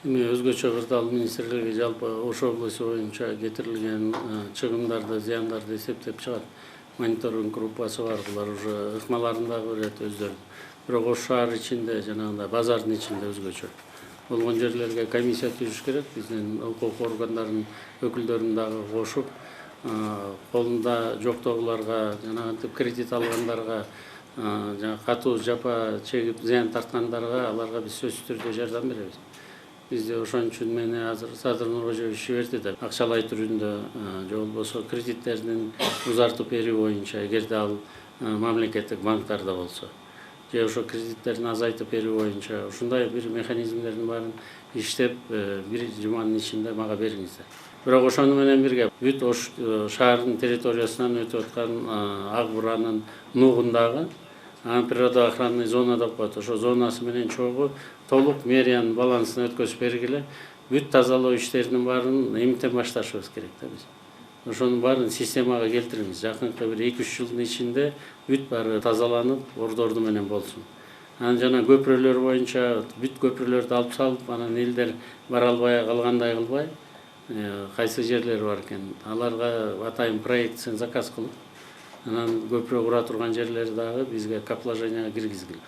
Эми өзгөчө кырдаал министрлиги жалпы Ош облусу боюнча кетирилген чыгымдарды, зыяндарды эсептеп чыгат. Мониторинг группасы бар, булар уже ыкмаларын дагы берет өздөрү. Бирок Ош шаар ичинде жанагындай базардын ичинде өзгөчө болгон жерлерге комиссия түзүш керек. Биздин укук органдарынын өкүлдөрүн дагы кошуп, колунда жоктогуларга, жанагынтип кредит алгандарга, жана катуу жапа чегип зыян тарткандарга аларга биз сөзсүз түрдө жардам беребиз. Бизде ошон үчүн мени азыр Садыр Нуркожоевич жиберди да акчалай түрүндө же болбосо кредиттердин узартып берүү боюнча, эгерде ал мамлекеттик банктарда болсо, же ошо кредиттерин азайтып берүү боюнча ушундай бир механизмдердин баарын иштеп, бир жуманын ичинде мага бериңиздер. Бирок ошону менен бирге бүт Ош шаарынын территориясынан өтүп аткан Ак Буранын нугундагы природоохранный зона деп коет. Ошо зонасы менен чогуу толук мэриянын балансына өткөзүп бергиле. Бүт тазалоо иштеринин баарын эмтен башташыбыз керек да биз. Ошонун баарын системага келтириңиз. Жакынкы бир 2-3 жылдын ичинде бүт баары тазаланып, ордорду менен болсун. Анан жана көпүрөлөр боюнча бүт көпүрөлөрдү алып салып, анан элдер бара албай калгандай кылбай, кайсы жерлер бар экен, аларга атайын проектсин заказ кылып, анан көпүрө кура турган жерлерди дагы бизге капложенияга киргизгиле.